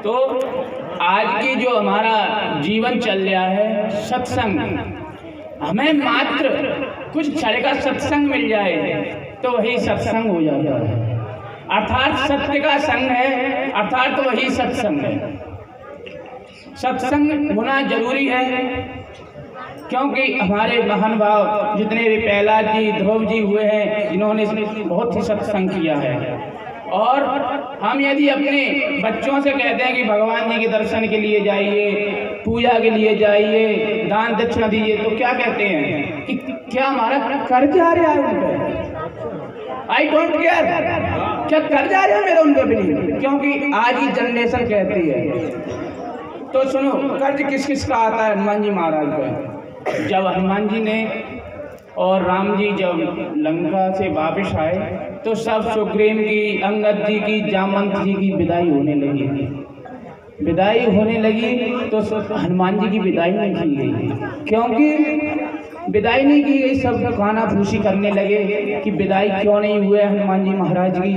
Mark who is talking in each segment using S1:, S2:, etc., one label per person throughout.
S1: तो आज की जो हमारा जीवन चल रहा है सत्संग, हमें मात्र कुछ क्षण का सत्संग मिल जाए तो वही सत्संग हो जाता है, अर्थात सत्य का संग है, अर्थात तो वही सत्संग है। सत्संग होना जरूरी है क्योंकि हमारे महान भाव जितने भी प्रहलाद जी, ध्रुव जी हुए हैं, इन्होंने बहुत ही सत्संग किया है। और हम यदि अपने बच्चों से कहते हैं कि भगवान जी के दर्शन के लिए जाइए, पूजा के लिए जाइए, दान दक्षिणा दीजिए, तो क्या कहते हैं कि क्या हमारा कर्ज आ रहा है उन पर? आई डोंट केयर, क्या कर्ज आ रहा है मेरा उन पर भी नहीं, क्योंकि आज ही जनरेशन कहती है। तो सुनो, कर्ज किस किस का आता है? हनुमान जी महाराज का। जब हनुमान जी ने और राम जी जब लंका से वापस आए तो सब सुग्रीव की, अंगद जी की, जामवंत जी की विदाई होने लगी। विदाई होने लगी तो हनुमान जी की विदाई नहीं की गई, क्योंकि विदाई नहीं की गई। सब खाना फूसी करने लगे कि विदाई क्यों नहीं हुए हनुमान जी महाराज की।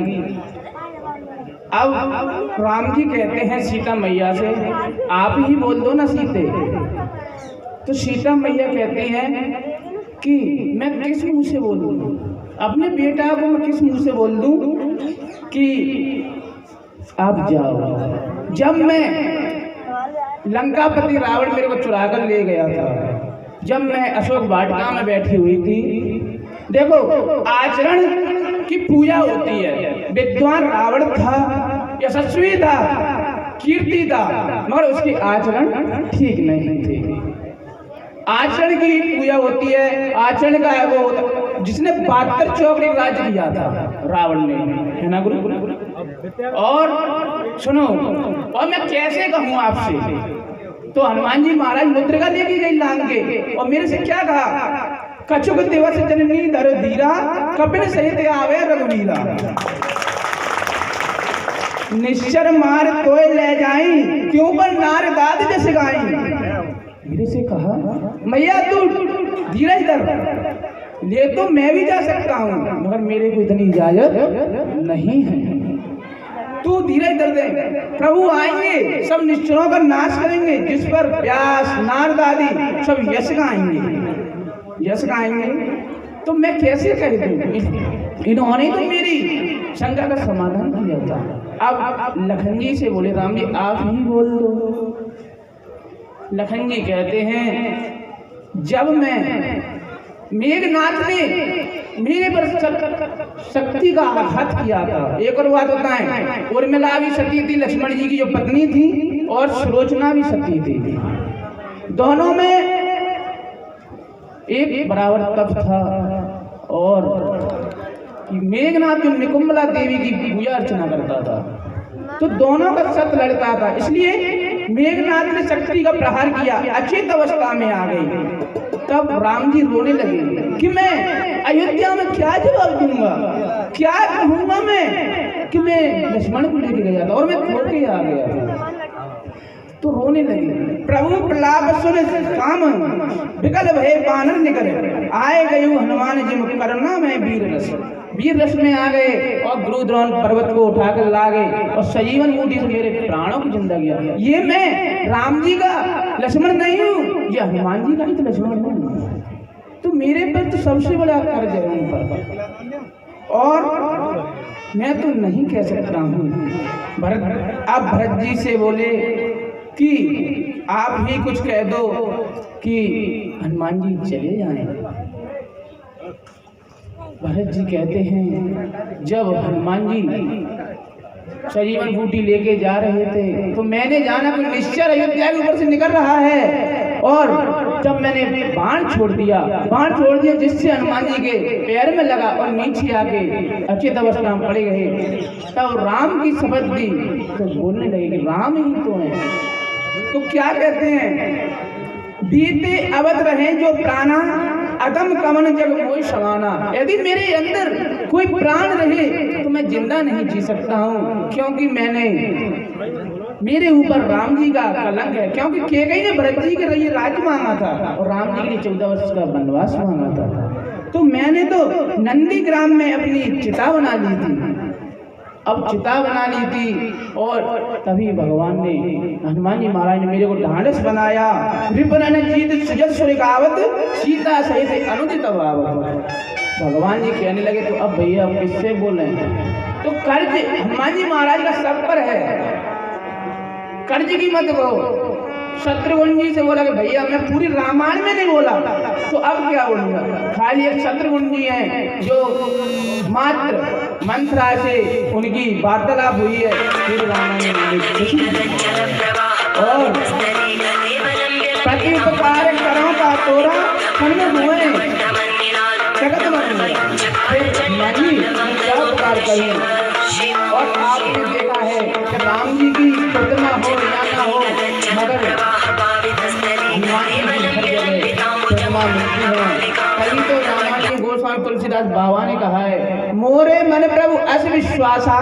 S1: अब राम जी कहते हैं सीता मैया से, आप ही बोल दो ना सीते। तो सीता मैया कहती हैं कि मैं किस मुंह से बोलूं, अपने बेटा को मैं किस मुंह से बोल दूं कि आप जाओ। जब मैं लंकापति रावण मेरे को चुरा कर ले गया था, जब मैं अशोक वाटिका में बैठी हुई थी, देखो आचरण की पूजा होती है। विद्वान रावण था, यशस्वी था, कीर्ति था, मगर उसकी आचरण ठीक नहीं थी। आचरण की पूजा होती है, आचरण का है वो जिसने 72 चौकड़ी राज्य किया था रावण ने, है ना गुरु? और सुनो, और मैं कैसे कहूँ आपसे, तो हनुमान जी महाराज मुद्रिका लेके गई लांग के, और मेरे से क्या कहा, कछुक दिवस जननी धर धीरा, कपिल सहित आवे रघुवीरा, निश्चर मार तोय ले जाई, क्यों पर नार दाद जस गाई। मेरे से कहा, मैया तू धीरज धर, ले तो मैं भी जा सकता हूँ, मगर मेरे को इतनी इजाजत नहीं है, तू धीरज धर दे। प्रभु आएंगे, सब निश्चरों का नाश करेंगे, जिस पर व्यास, नारद आदि सब यश गाएंगे, यश गाएंगे। तो मैं कैसे कह दूं? इन्होंने तो मेरी शंका का समाधान किया था। अब लखन जी से बोले, राम जी आप ही बोल दो। लखन जी कहते हैं, जब मैं मेघनाथ ने मेरे पर शक्ति का आघात किया था। एक और बात होता है, उर्मिला भी सती थी, लक्ष्मण जी की जो पत्नी थी, और सुलोचना भी सती थी। दोनों में एक बराबर तप था, और मेघनाथ जो निकुंभला देवी की पूजा अर्चना करता था, तो दोनों का सत लड़ता था। इसलिए मेघनाथ ने शक्ति का प्रहार किया, अचेत अवस्था में आ गई। तब राम जी रोने लगे कि मैं अयोध्या में क्या जवाब दूंगा, क्या कहूंगा मैं कि मैं लक्ष्मण को लेके गया था और मैं खो के आ गया था। तो रोने लगे। प्रभु प्रलाप सुन काम विकल भय बानर निकले, आए गए हनुमान जिम करुणा में वीर रस। वीर रस में आ गए और गुरु द्रोण पर्वत को उठाकर ला गए और सजीवन बूटी से मेरे प्राणों को जिंदा किया। ये मैं राम जी का लक्ष्मण नहीं हूँ, ये हनुमान जी का ही तो लक्ष्मण हूँ। तो मेरे पर तो सबसे बड़ा कर्ज है उन पर, और मैं तो नहीं कह सकता हूँ। भरत, अब भरत जी से बोले कि आप ही कुछ कह दो कि हनुमान जी चले जाएं। भरत जी कहते हैं, जब हनुमान जी सजीवन बूटी लेके जा रहे थे तो मैंने जाना कि निश्चर अयोध्या के ऊपर से निकल रहा है, और जब मैंने बाण छोड़ दिया जिससे हनुमान जी के पैर में लगा और नीचे आके अचेत अवस्था में पड़े गए। तब राम की शपथ दी तो बोलने लगे कि राम ही तो है। तो क्या कहते हैं, बीते अवध रहे जो प्राणा, अदम कमन जग कोई समाना। यदि मेरे अंदर कोई प्राण रहे तो मैं जिंदा नहीं जी सकता हूँ, क्योंकि मेरे ऊपर राम जी का कलंक है। क्योंकि केकई ने भरत जी के लिए राज्य मांगा था और राम जी के लिए 14 वर्ष का वनवास मांगा था। तो मैंने तो नंदी ग्राम में अपनी चिता बना ली थी, अब चिता बना ली थी और तभी भगवान ने, हनुमान जी महाराज ने मेरे को ढांढस बनाया। विप्रन जीत सुजल सुरिकावत सीता सहित अनुदित भावत। भगवान जी कहने लगे तो अब भैया अब किससे बोल रहे हैं? तो कर्ज हनुमान जी महाराज का सब पर है, कर्ज की मत कहो। शत्रुघ्न जी से बोला कि भैया मैं पूरी रामायण में नहीं बोला तो अब क्या बोलूंगा। खाली एक शत्रुघ्न जी हैं जो मात्र मंत्रा से उनकी वार्तालाप हुई है पूरी रामायण में। और प्रति उपकार करो का तोरा सन्मुख हुए जगत नहीं क्या उपकार करें। और आपने देखा है कि राम जी की प्रतिमा हो या ना हो मगर प्रतिमा मिलती है। कहीं तो रामायण गोस्वामी तुलसीदास बाबा ने कहा है, मोरे मन प्रभु अस विश्वासा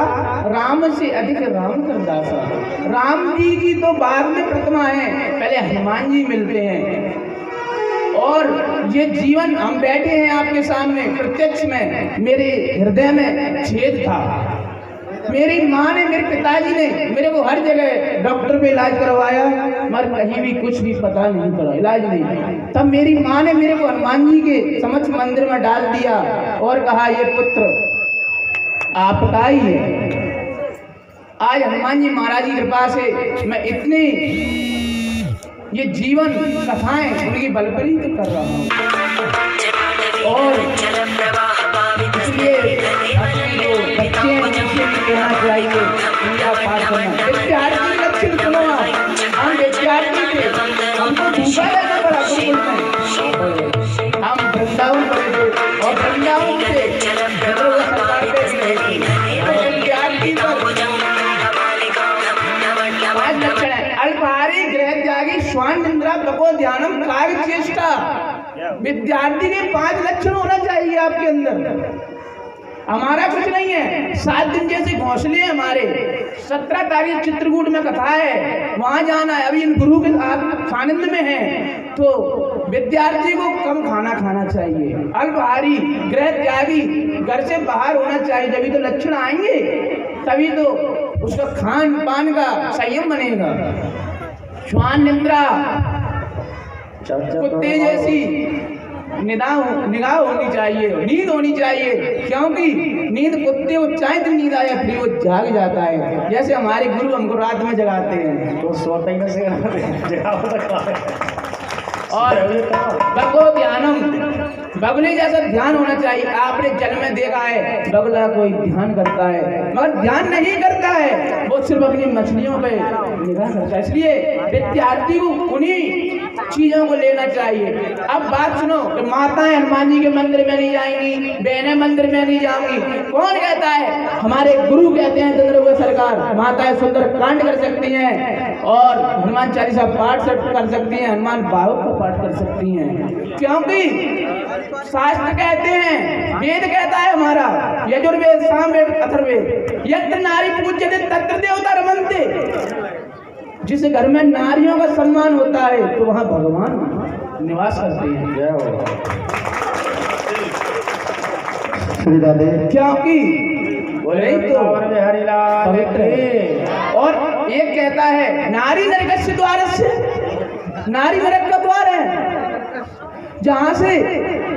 S1: राम से अधिक राम कर दासा। राम जी की तो बाद में प्रतिमा है, पहले हनुमान जी मिलते हैं। और ये जीवन हम बैठे हैं आपके सामने प्रत्यक्ष में, मेरे हृदय में छेद था। मेरी माँ ने, मेरे पिताजी ने मेरे को हर जगह डॉक्टर पे इलाज करवाया मगर कहीं भी कुछ भी पता नहीं पड़ा, इलाज नहीं। तब मेरी माँ ने मेरे को हनुमान जी के समक्ष मंदिर में डाल दिया और कहा ये पुत्र आपका ही है। आज हनुमान जी महाराज की कृपा से मैं इतनी ये जीवन कथाएं उनकी बल पर ही तो कर रहा हूँ। और इसलिए अपने जो बच्चे हैं उनसे भी कहना चाहिए पूजा पाठ करना। विद्यार्थी लक्षण सुनो, हम विद्यार्थी थे, हमको भूखा रहना पड़ा गुरुकुल में। हम वृंदावन पढ़े थे और वृंदावन से सरकार पे रहे थे। विद्यार्थी पांच लक्षण है, अल्पाहारी गृह त्यागी श्वान निंद्रा तपो ध्यानम काग चेष्टा। विद्यार्थी के 5 लक्षण होना चाहिए आपके अंदर। हमारा कुछ नहीं है, 7 दिन जैसे घोंसले हैं हमारे। 17 तारीख चित्रकूट में कथा है, वहां जाना है। अभी इन गुरु के सानिध्य में है तो विद्यार्थी को कम खाना खाना चाहिए, अल्पाहारी गृह त्यागी, घर से बाहर होना चाहिए। जब तो लक्षण आएंगे तभी तो उसका खान पान का संयम बनेगा। श्वान निद्रा कुत्ते जैसी निगाह होनी चाहिए, नींद होनी चाहिए। क्योंकि नींद कुत्ते को चाहे तो नींद आया फिर वो जाग जाता है। जैसे हमारे गुरु हमको रात में जगाते हैं तो सोता ही नहीं है। और बगो ध्यानम, बगुले जैसा ध्यान होना चाहिए। आपने जल में देखा है बगुला कोई ध्यान करता है मगर ध्यान नहीं करता है, वो सिर्फ अपनी मछलियों पे निगाह करता है। इसलिए विद्यार्थी को उन्हीं चीजों को लेना चाहिए। अब बात सुनो, तो माताएं हनुमान जी के मंदिर में नहीं जाएंगी, बहनें मंदिर में नहीं जाएंगी। कौन कहता है? हमारे गुरु कहते हैं चंद्रगुप्त सरकार, माताएं सुंदर कांड कर सकती हैं और हनुमान चालीसा पाठ कर सकती हैं, हनुमान बाहुक का पाठ कर सकती हैं। क्योंकि शास्त्र कहते हैं, वेद कहता है हमारा, यजुर्वेद सामवेद अथर्ववेद, यत्र नारी पूज्यते तत्र देवता रमन्ते। जिस घर में नारियों का सम्मान होता है तो वहां भगवान निवास करते हैं। जय हो। क्योंकि पवित्र है। और एक कहता है नारी नरक द्वार से, नारी नरक का द्वार है जहाँ से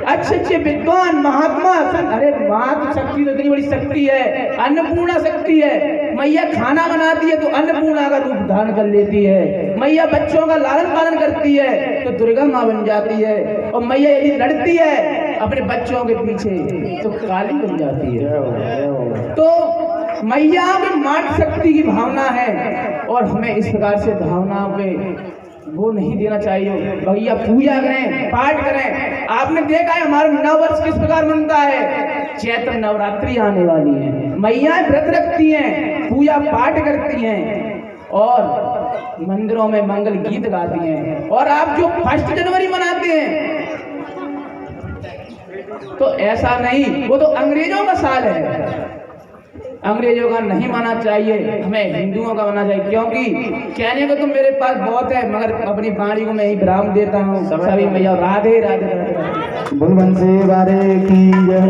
S1: अच्छे अच्छे विद्वान महात्मा, अरे माँ की शक्ति तो इतनी बड़ी शक्ति है, अन्नपूर्णा शक्ति है। मैया खाना बनाती है तो अन्नपूर्णा का रूप धारण कर लेती है। मैया बच्चों का लालन पालन करती है तो दुर्गा माँ बन जाती है। और मैया यदि लड़ती है अपने बच्चों के पीछे तो काली बन जाती है। तो मैया में मात शक्ति की भावना है और हमें इस प्रकार से भावनाओं पे वो नहीं देना चाहिए। भैया पूजा करें, पाठ करें। आपने देखा है हमारा नववर्ष किस प्रकार मनता है, चैत्र नवरात्रि आने वाली है, मैया व्रत रखती हैं, पूजा पाठ करती हैं और मंदिरों में मंगल गीत गाती हैं। और आप जो 1 जनवरी मनाते हैं तो ऐसा नहीं, वो तो अंग्रेजों का साल है, अंग्रेजों का नहीं माना चाहिए, हमें हिंदुओं का मानना चाहिए। क्योंकि कहने को तो मेरे पास बहुत है मगर अपनी वाणी को मैं ही विराम देता हूँ। सभी मैया राधे राधे।
S2: बोल बंसी वारे की जय।